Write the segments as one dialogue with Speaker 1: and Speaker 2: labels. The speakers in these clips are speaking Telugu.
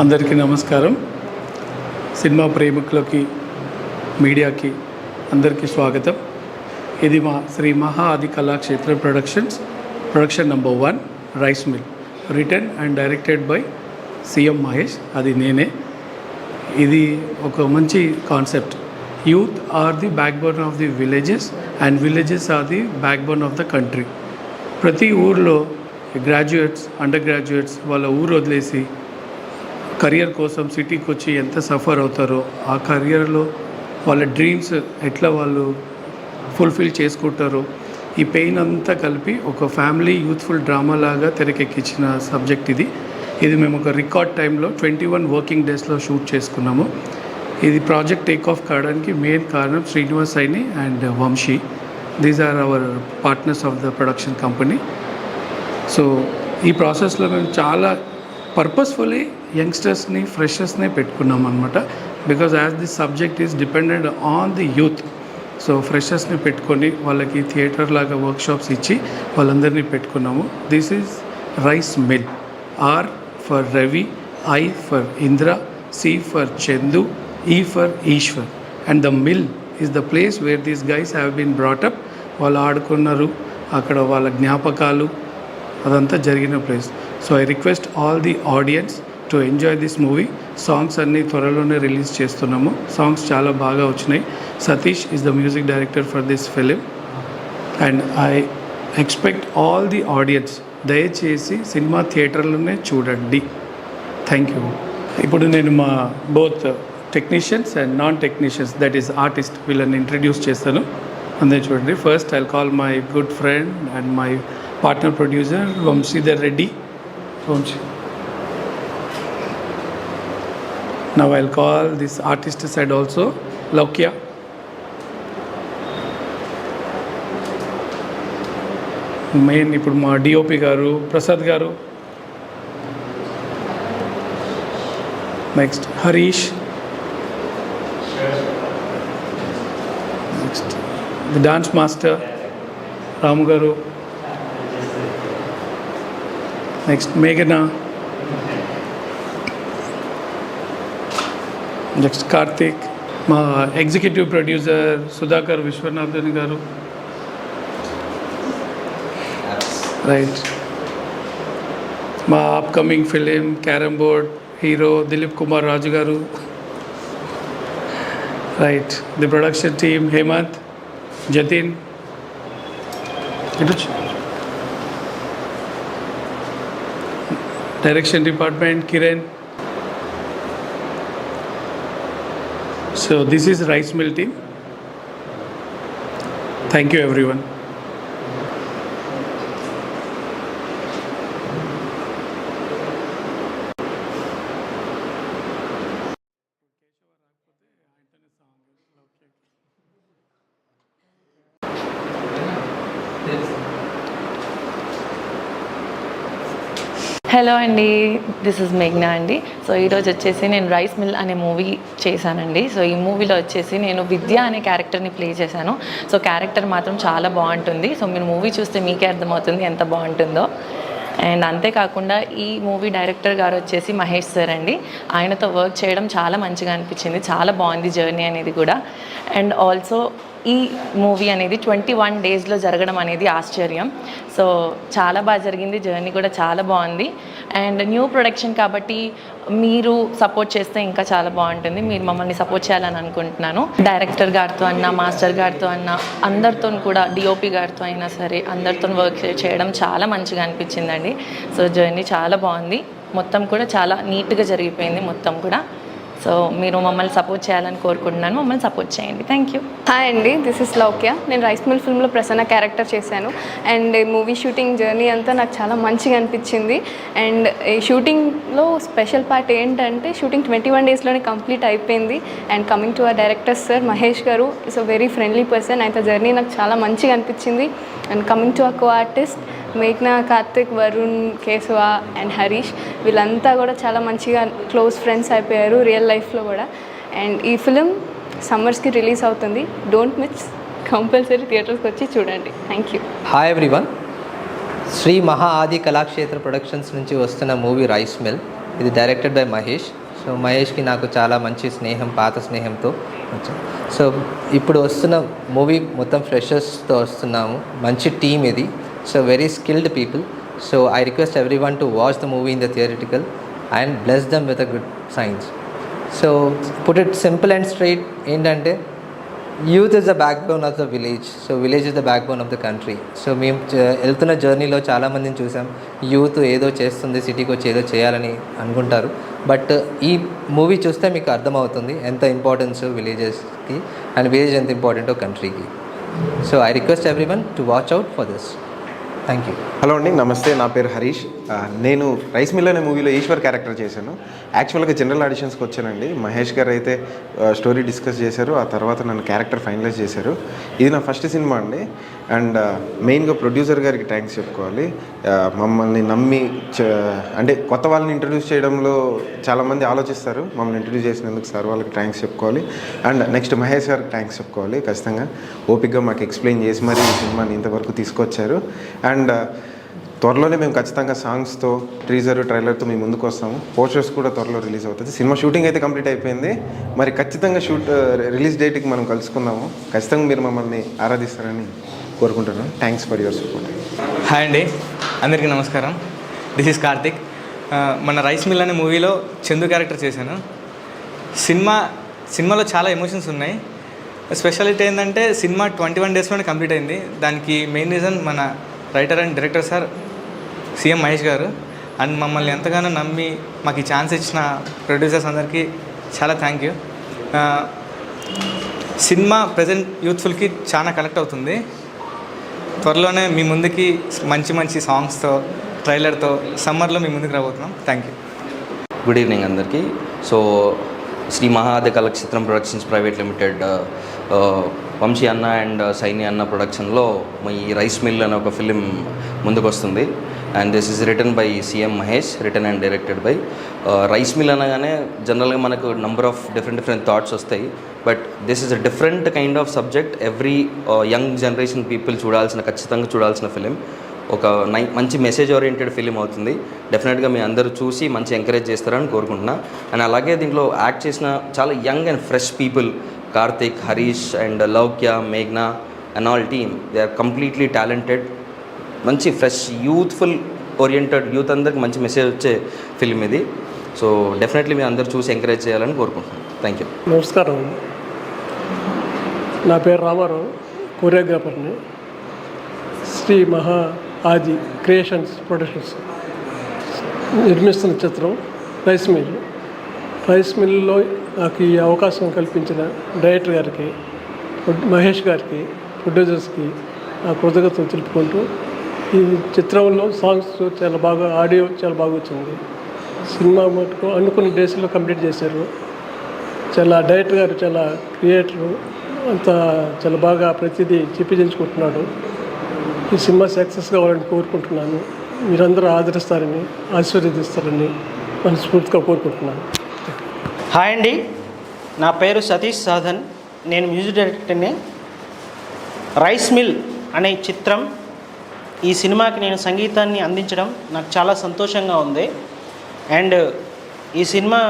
Speaker 1: అందరికీ నమస్కారం. సినిమా ప్రేమికులకి, మీడియాకి అందరికీ స్వాగతం. ఇది మా Shri Maha Adi Kalakshetra production number 1 rice mill, written and directed by CM Mahesh. అది నేనే. ఇది ఒక మంచి concept. Youth are the backbone of the villages and villages are the backbone of the country. ప్రతి ఊర్లో గ్రాడ్యుయేట్స్, అండర్ గ్రాడ్యుయేట్స్ వాళ్ళ ఊరు వదిలేసి కరియర్ కోసం సిటీకి వచ్చి ఎంత సఫర్ అవుతారో, ఆ కరియర్లో వాళ్ళ డ్రీమ్స్ ఎట్లా వాళ్ళు ఫుల్ఫిల్ చేసుకుంటారో, ఈ పెయిన్ అంతా కలిపి ఒక ఫ్యామిలీ యూత్ఫుల్ డ్రామా లాగా తెరకెక్కించిన సబ్జెక్ట్ ఇది. మేము ఒక రికార్డ్ టైంలో 21 వర్కింగ్ డేస్లో షూట్ చేసుకున్నాము. ఇది ప్రాజెక్ట్ టేక్ ఆఫ్ కావడానికి మెయిన్ కారణం Srinivas Saini and Vamsi. These are our partners of the production company. So ఈ ప్రాసెస్లో మేము చాలా పర్పస్ఫుల్లీ యంగ్స్టర్స్ని, ఫ్రెషర్స్ని పెట్టుకున్నాం అనమాట. Because as this subject is dependent on the youth. So ఫ్రెషర్స్ని పెట్టుకొని వాళ్ళకి థియేటర్ లాగా వర్క్షాప్స్ ఇచ్చి వాళ్ళందరినీ పెట్టుకున్నాము. This is rice mill. R for Ravi, I for Indra, C for Chandu, E for Eshwar. And the mill is the place where these guys have been brought up. వాళ్ళు ఆడుకున్నారు, అక్కడ వాళ్ళ జ్ఞాపకాలు అదంతా జరిగిన place. So I request all the audience to enjoy this movie. Songs అన్నీ త్వరలోనే రిలీజ్ చేస్తున్నాము. సాంగ్స్ చాలా బాగా వచ్చినాయి. Satish is the music director for this film. And I expect all the audience దయచేసి సినిమా థియేటర్లోనే చూడండి. Thank you. ఇప్పుడు నేను మా both technicians and non technicians, that is artist, వీళ్ళని ఇంట్రడ్యూస్ చేస్తాను. అందరూ చూడండి. First I call my good friend and my partner producer Vamshidhar Reddy. Now I'll call this artist side also Laukya. Main ఇప్పుడు మా DOP garu Prasad garu. Next Harish. Next the dance master Ramu garu. Next మేఘనా. నెక్స్ట్ కార్తిక్. మా executive producer Sudhakar Viswanathan garu. Right. మా upcoming film carrom board hero Dilip Kumar Raju garu. Right. The production team Hemant, Jatin. Direction department Kiran. So this is Rice Mill team. Thank you everyone.
Speaker 2: Hello అండి, దిస్ ఇస్ మేఘ్నా అండి. సో ఈరోజు వచ్చేసి నేను రైస్ మిల్ అనే మూవీ చేశానండి. సో ఈ మూవీలో వచ్చేసి నేను విద్య అనే క్యారెక్టర్ని ప్లే చేశాను. సో క్యారెక్టర్ మాత్రం చాలా బాగుంటుంది. సో మీరు మూవీ చూస్తే మీకే అర్థమవుతుంది ఎంత బాగుంటుందో. అండ్ అంతేకాకుండా ఈ మూవీ డైరెక్టర్ గారు వచ్చేసి మహేష్ సార్ అండి. ఆయనతో వర్క్ చేయడం చాలా మంచిగా అనిపించింది. చాలా బాగుంది జర్నీ అనేది కూడా. అండ్ ఆల్సో ఈ మూవీ అనేది 21 డేస్లో జరగడం అనేది ఆశ్చర్యం. సో చాలా బాగా జరిగింది. జర్నీ కూడా చాలా బాగుంది. అండ్ న్యూ ప్రొడక్షన్ కాబట్టి మీరు సపోర్ట్ చేస్తే ఇంకా చాలా బాగుంటుంది. మీరు మమ్మల్ని సపోర్ట్ చేయాలని అనుకుంటున్నాను. డైరెక్టర్ గారితో అన్నా, మాస్టర్ గారితో అన్నా, అందరితో కూడా, డిఓపి గారితో అయినా సరే అందరితో వర్క్ చేయడం చాలా మంచిగా అనిపించిందండి. సో జర్నీ చాలా బాగుంది. మొత్తం కూడా చాలా నీట్గా జరిగిపోయింది మొత్తం కూడా. సో మీరు మమ్మల్ని సపోర్ట్ చేయాలని కోరుకుంటున్నాను. మమ్మల్ని సపోర్ట్ చేయండి. Thank you.
Speaker 3: హాయ్ అండి, దిస్ ఇస్ లౌక్య. నేను రైస్ మిల్ ఫిల్మ్లో ప్రసన్న క్యారెక్టర్ చేశాను. అండ్ మూవీ షూటింగ్ జర్నీ అంతా నాకు చాలా మంచిగా అనిపించింది. అండ్ ఈ షూటింగ్లో స్పెషల్ పార్ట్ ఏంటంటే షూటింగ్ 21 డేస్లోనే కంప్లీట్ అయిపోయింది. And coming to our director sir Mahesh garu is a very friendly person. అయితే జర్నీ నాకు చాలా మంచిగా అనిపించింది. And coming to a co artist మేఘ్నా, కార్తిక్, వరుణ్, కేశవ అండ్ హరీష్, వీళ్ళంతా కూడా చాలా మంచిగా క్లోజ్ ఫ్రెండ్స్ అయిపోయారు రియల్ లైఫ్లో కూడా. అండ్ ఈ ఫిలిం సమ్మర్స్కి రిలీజ్ అవుతుంది. డోంట్ మిస్, కంపల్సరీ థియేటర్స్కి వచ్చి చూడండి. Thank you.
Speaker 4: Hi everyone. Shri Maha Adi Kalakshetra productions నుంచి వస్తున్న మూవీ రైస్ మిల్. ఇది డైరెక్టెడ్ బై మహేష్. సో మహేష్కి నాకు చాలా మంచి స్నేహం, పాత స్నేహంతో వచ్చాం. సో ఇప్పుడు వస్తున్న మూవీ మొత్తం ఫ్రెషర్స్తో వస్తున్నాము. మంచి టీమ్ ఇది. So very skilled people. So I request everyone to watch the movie in the theatrical and bless them with a good signs. So put it simple and straight ఏంటంటే youth is the backbone of the village. So village is the backbone of the country. So మేము వెళ్తున్న జర్నీలో చాలామందిని చూసాం. యూత్ ఏదో చేస్తుంది, సిటీకి వచ్చి ఏదో చేయాలని అనుకుంటారు. బట్ ఈ మూవీ చూస్తే మీకు అర్థమవుతుంది ఎంత ఇంపార్టెన్స్ విలేజెస్కి అండ్ విలేజ్ ఎంత ఇంపార్టెంటో కంట్రీకి. So I request everyone to watch out for this. Thank you.
Speaker 5: Hello అండి, నమస్తే. నా పేరు హరీష్. నేను రైస్ మిల్ అనే మూవీలో ఈశ్వర్ క్యారెక్టర్ చేశాను. యాక్చువల్గా జనరల్ ఆడిషన్స్కి వచ్చానండి. మహేష్ గారు అయితే స్టోరీ డిస్కస్ చేశారు, ఆ తర్వాత నన్ను క్యారెక్టర్ ఫైనలైజ్ చేశారు. ఇది నా ఫస్ట్ సినిమా అండి. అండ్ మెయిన్గా ప్రొడ్యూసర్ గారికి థ్యాంక్స్ చెప్పుకోవాలి. మమ్మల్ని నమ్మి అంటే కొత్త వాళ్ళని ఇంట్రడ్యూస్ చేయడంలో చాలామంది ఆలోచిస్తారు. మమ్మల్ని ఇంట్రడ్యూస్ చేసినందుకు సార్ వాళ్ళకి థ్యాంక్స్ చెప్పుకోవాలి. అండ్ నెక్స్ట్ మహేష్ గారికి థ్యాంక్స్ చెప్పుకోవాలి. ఖచ్చితంగా ఓపిక్గా మాకు ఎక్స్ప్లెయిన్ చేసి మరీ ఈ సినిమాని ఇంతవరకు తీసుకొచ్చారు. అండ్ త్వరలోనే మేము ఖచ్చితంగా సాంగ్స్తో, టీజర్, ట్రైలర్తో మేము ముందుకు వస్తాము. పోస్టర్స్ కూడా త్వరలో రిలీజ్ అవుతుంది. సినిమా షూటింగ్ అయితే కంప్లీట్ అయిపోయింది. మరి ఖచ్చితంగా రిలీజ్ డేట్కి మనం కలుసుకుందాము. ఖచ్చితంగా మీరు మమ్మల్ని ఆరాధిస్తారని కోరుకుంటున్నాను. Thanks for your support.
Speaker 6: Hi అండి, అందరికీ నమస్కారం. This is Karthik. మన రైస్ మిల్ అనే మూవీలో చందు క్యారెక్టర్ చేశాను. సినిమాలో చాలా ఎమోషన్స్ ఉన్నాయి. స్పెషాలిటీ ఏంటంటే సినిమా 21 డేస్లోనే కంప్లీట్ అయింది. దానికి మెయిన్ రీజన్ మన writer and director sir CM Mahesh గారు. అండ్ మమ్మల్ని ఎంతగానో నమ్మి మాకు ఈ ఛాన్స్ ఇచ్చిన ప్రొడ్యూసర్స్ అందరికీ చాలా థ్యాంక్ యూ. సినిమా ప్రజెంట్ యూత్ఫుల్కి చాలా కనెక్ట్ అవుతుంది. త్వరలోనే మీ ముందుకి మంచి సాంగ్స్తో, ట్రైలర్తో సమ్మర్లో మీ ముందుకు రాబోతున్నాం. Thank you.
Speaker 7: గుడ్ ఈవినింగ్ అందరికీ. So Shri Mahadi Kalakshetram productions private limited Vamsi అన్న అండ్ సైని అన్న ప్రొడక్షన్లో ఈ రైస్ మిల్ అనే ఒక ఫిలిం ముందుకు వస్తుంది. And this is written by CM Mahesh, written and directed by. Rice mill అనగానే జనరల్గా మనకు నంబర్ ఆఫ్ డిఫరెంట్ థాట్స్ వస్తాయి. But this is a different kind of subject. Every young generation people ఖచ్చితంగా చూడాల్సిన ఫిలిం. ఒక మంచి మెసేజ్ ఓరియంటెడ్ ఫిలిం అవుతుంది. డెఫినెట్గా మీ అందరూ చూసి మంచి ఎంకరేజ్ చేస్తారని కోరుకుంటున్నా. అండ్ అలాగే దీంట్లో యాక్ట్ చేసిన చాలా young and fresh people, Karthik, Harish and Loukya, మేఘ్నా and all team, they are completely talented. మంచి ఫ్రెష్ యూత్ఫుల్ ఓరియంటెడ్, యూత్ అందరికి మంచి మెసేజ్ వచ్చే ఫిలిం ఇది. సో డెఫినెట్లీ మీరు అందరూ చూసి ఎంకరేజ్ చేయాలని కోరుకుంటున్నాను. Thank you.
Speaker 8: నమస్కారం, నా పేరు రామారావు, కొరియోగ్రాఫర్ని. శ్రీ మహా ఆది క్రియేషన్స్ ప్రొడక్షన్స్ నిర్మిస్తున్న చిత్రం రైస్ మిల్. రైస్ మిల్లో నాకు ఈ అవకాశం కల్పించిన డైరెక్టర్ గారికి, మహేష్ గారికి, ప్రొడ్యూసర్స్కి నా కృతజ్ఞతలు తెలుపుకుంటూ, ఈ చిత్రంలో సాంగ్స్ చాలా బాగా, ఆడియో చాలా బాగా వచ్చింది. సినిమా మటుకు అనుకున్న డేస్లో కంప్లీట్ చేశారు. చాలా డైరెక్టర్ గారు చాలా క్రియేటరు, అంతా చాలా బాగా ప్రతిదీ చూపించుకుంటున్నాడు. ఈ సినిమా సక్సెస్ కావాలని కోరుకుంటున్నాను. మీరందరూ ఆదరిస్తారని, ఆశీర్వదిస్తారని మనస్ఫూర్తిగా కోరుకుంటున్నాను.
Speaker 9: హాయ్ అండి, నా పేరు సతీష్ సాధన్, నేను మ్యూజిక్ డైరెక్టర్ని. రైస్ మిల్ అనే చిత్రం, ఈ సినిమాకి నేను సంగీతాన్ని అందించడం నాకు చాలా సంతోషంగా ఉంది. అండ్ ఈ సినిమా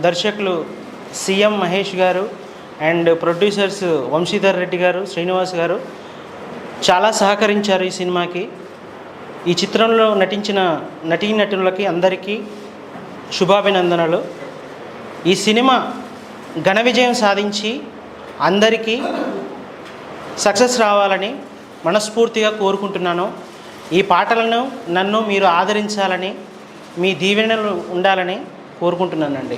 Speaker 9: దర్శకులు సీఎం మహేష్ గారు అండ్ ప్రొడ్యూసర్స్ వంశీధర్ రెడ్డి గారు, శ్రీనివాస్ గారు చాలా సహకరించారు ఈ సినిమాకి. ఈ చిత్రంలో నటించిన నటీనటులకి అందరికీ శుభాభినందనలు. ఈ సినిమా ఘన విజయం సాధించి అందరికీ సక్సెస్ రావాలని మనస్ఫూర్తిగా కోరుకుంటున్నాను. ఈ పాటలను నన్ను మీరు ఆదరించాలని, మీ దీవెనలు ఉండాలని కోరుకుంటున్నానండి.